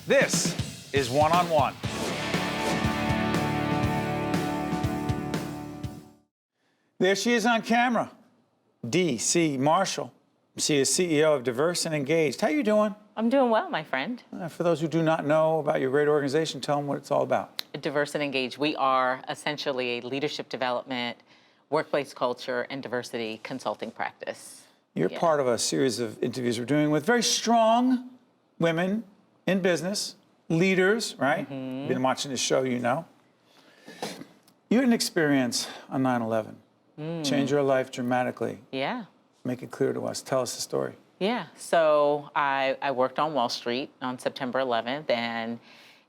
This is One on One. There she is on camera, Dee C. Marshall. She is CEO of Diverse and Engaged. How you doing? I'm doing well, my friend. For those who do not know about your great organization, tell them what it's all about. Diverse and Engaged. We are essentially a leadership development, workplace culture, and diversity consulting practice. You're part of a series of interviews we're doing with very strong women in business, leaders, right? You've been watching this show, you know. You had an experience on 9/11. Changed your life dramatically. Yeah. Make it clear to us. Tell us the story. Yeah. So I worked on Wall Street on September 11th, and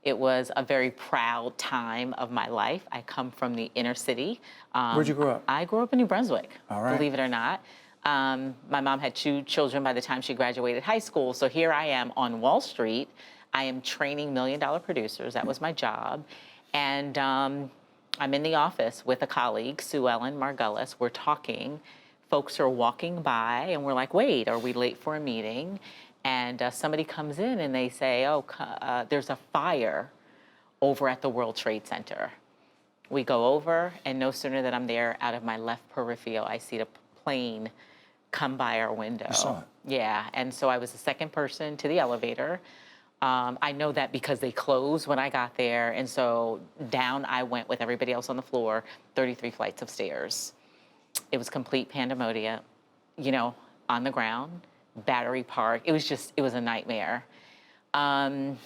it was a very proud time of my life. I come from the inner city. Where'd you grow up? I grew up in New Brunswick, All right. believe it or not. My mom had 2 children by the time she graduated high school. So here I am on Wall Street. I am training $1 million producers. That was my job. And I'm in the office with a colleague, Sue Ellen Margulis. We're talking. Folks are walking by, and we're like, wait, are we late for a meeting? And somebody comes in, and they say, oh, there's a fire over at the World Trade Center. We go over, and no sooner than I'm there, out of my left peripheral, I see the plane come by our window. You saw it? Yeah, and so I was the second person to the elevator. I know that because they closed when I got there, and so down I went with everybody else on the floor, 33 flights of stairs. It was complete pandemonium, you know, on the ground, Battery Park. It was a nightmare. And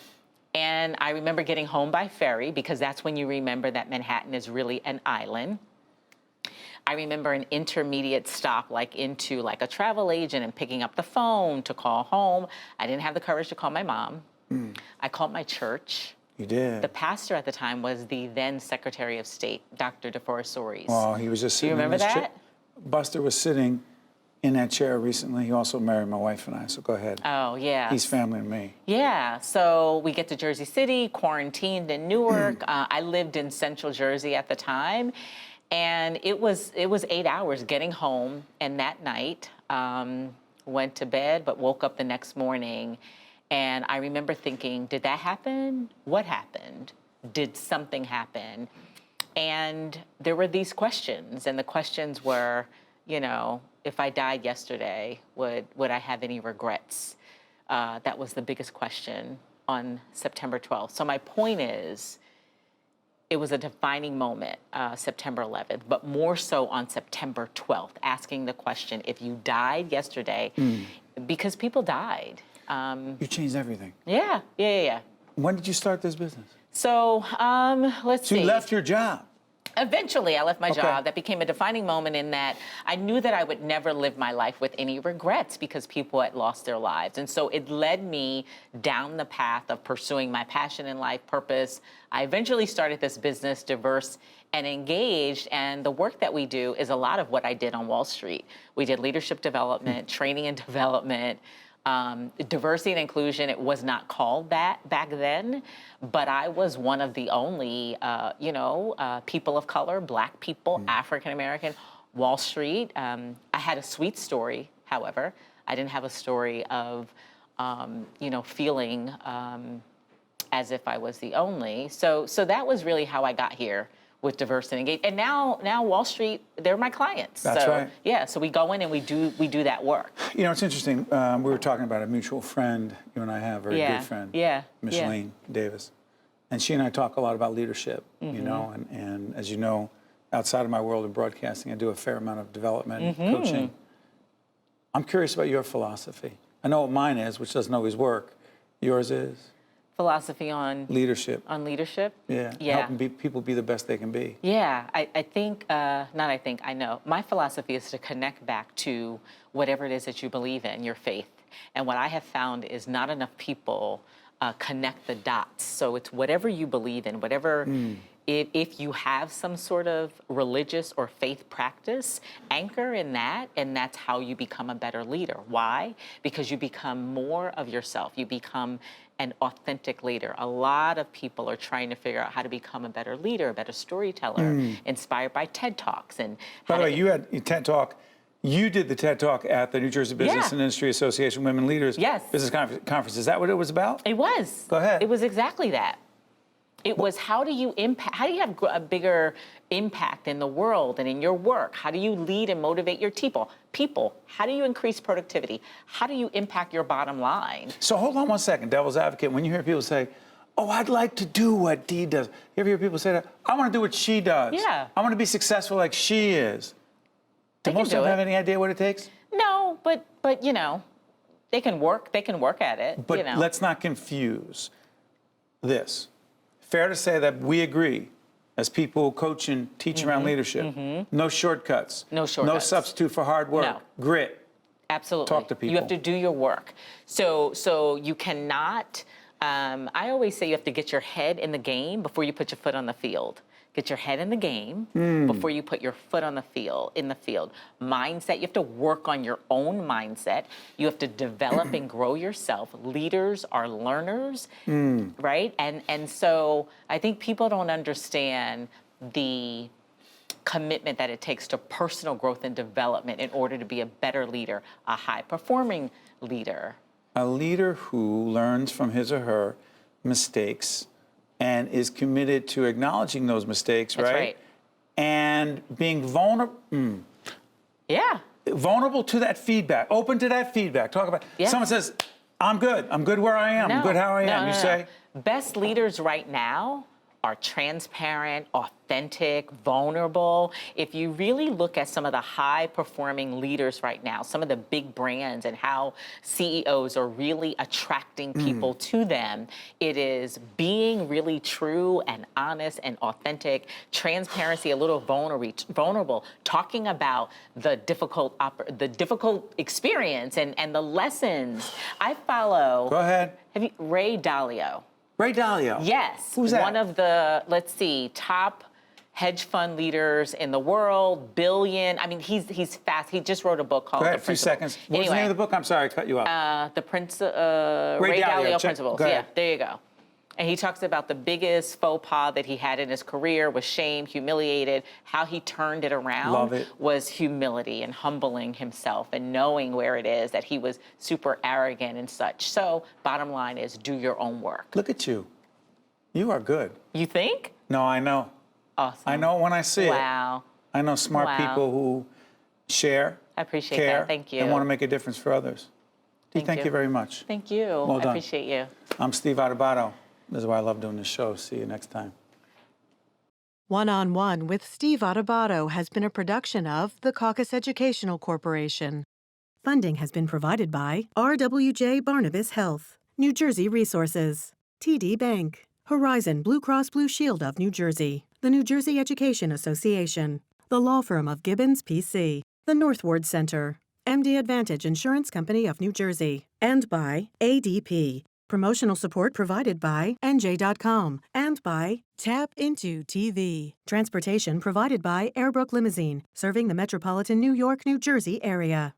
I remember getting home by ferry because that's when you remember that Manhattan is really an island. I remember an intermediate stop, like into like a travel agent and picking up the phone to call home. I didn't have the courage to call my mom. I called my church. You did? The pastor at the time was the then Secretary of State, Dr. DeForest. Oh, he was just Do you sitting remember in this chair. that? Buster was sitting in that chair recently. He also married my wife and I, so go ahead. Oh, yeah. He's family to me. Yeah, so we get to Jersey City, quarantined in Newark. I lived in Central Jersey at the time, and it was 8 hours getting home. And that night, went to bed, but woke up the next morning. And I remember thinking, did that happen? What happened? Did something happen? And there were these questions, and the questions were, you know, if I died yesterday, would I have any regrets? That was the biggest question on September 12th. So my point is, it was a defining moment, September 11th, but more so on September 12th, asking the question, if you died yesterday, because people died. You changed everything. Yeah. When did you start this business? So let's see. You left your job. Eventually, I left my job. That became a defining moment in that I knew that I would never live my life with any regrets because people had lost their lives. And so it led me down the path of pursuing my passion in life, purpose. I eventually started this business, Diverse and Engaged, and the work that we do is a lot of what I did on Wall Street. We did leadership development, training and development, diversity and inclusion. It was not called that back then, but I was one of the only, people of color, Black people, African American, Wall Street. I had a sweet story, however. I didn't have a story of, feeling as if I was the only. So that was really how I got here with Diverse and Engaged. And now Wall Street, they're my clients. That's right. Yeah, so we go in and we do that work. You know, it's interesting. We were talking about a mutual friend you and I have, a very good friend. Micheline Davis. And she and I talk a lot about leadership, you know, and as you know, outside of my world of broadcasting, I do a fair amount of development, coaching. I'm curious about your philosophy. I know what mine is, which doesn't always work. Yours is? Philosophy on leadership. On leadership? Yeah. Helping people be the best they can be. Yeah, I know. My philosophy is to connect back to whatever it is that you believe in, your faith. And what I have found is not enough people connect the dots. So it's whatever you believe in, whatever, if you have some sort of religious or faith practice, anchor in that, and that's how you become a better leader. Why? Because you become more of yourself. You become an authentic leader. A lot of people are trying to figure out how to become a better leader, a better storyteller, inspired by TED Talks. And by the way, you had your TED Talk. You did the TED Talk at the New Jersey Business and Industry Association Women Leaders Business Conference. Is that what it was about? It was. Go ahead. It was exactly that. It was how do you have a bigger impact in the world and in your work? How do you lead and motivate your people? How do you increase productivity? How do you impact your bottom line? So hold on one second, devil's advocate. When you hear people say, oh, I'd like to do what Dee does. You ever hear people say that? I want to do what she does. Yeah. I want to be successful like she is. Do most of them have any idea what it takes? No, but you know, they can work at it. But you know. Let's not confuse this. Fair to say that we agree, as people who coach and teach around leadership, no shortcuts. No shortcuts. No substitute for hard work. No. Grit. Absolutely. Talk to people. You have to do your work. So you cannot, I always say you have to get your head in the game before you put your foot on the field. Get your head in the game before you put your foot on the field, Mindset, you have to work on your own mindset. You have to develop and grow yourself. Leaders are learners, right? And so I think people don't understand the commitment that it takes to personal growth and development in order to be a better leader, a high-performing leader. A leader who learns from his or her mistakes and is committed to acknowledging those mistakes, That's right? And being vulnerable. Yeah. Vulnerable to that feedback, open to that feedback. Talk about someone says, I'm good where I am, I'm good how I am. You say? Best leaders right now are transparent, authentic, vulnerable. If you really look at some of the high-performing leaders right now, some of the big brands and how CEOs are really attracting people to them, it is being really true and honest and authentic, transparency, a little vulnerable, talking about the difficult experience and the lessons. I follow. Go ahead. Ray Dalio. Ray Dalio? Yes. Who's that? One of the, top hedge fund leaders in the world, billion. I mean, he's fast. He just wrote a book called Go ahead, The a few Principle. seconds. What's the name of the book? I'm sorry, I cut you off. Ray Dalio Principles. Go ahead. Yeah, there you go. And he talks about the biggest faux pas that he had in his career was shame, humiliated. How he turned it around was humility and humbling himself and knowing where it is that he was super arrogant and such. So bottom line is do your own work. Look at you. You are good. You think? No, I know. Awesome. I know when I see it. Wow. I know smart people who share, I appreciate care, that. Thank you. and want to make a difference for others. Thank you very much. Thank you. Well done. I appreciate you. I'm Steve Adubato. This is why I love doing this show. See you next time. One-on-One with Steve Adubato has been a production of the Caucus Educational Corporation. Funding has been provided by RWJ Barnabas Health, New Jersey Resources, TD Bank, Horizon Blue Cross Blue Shield of New Jersey, the New Jersey Education Association, the law firm of Gibbons PC, the Northward Center, MD Advantage Insurance Company of New Jersey, and by ADP. Promotional support provided by NJ.com and by Tap Into TV. Transportation provided by Airbrook Limousine, serving the metropolitan New York, New Jersey area.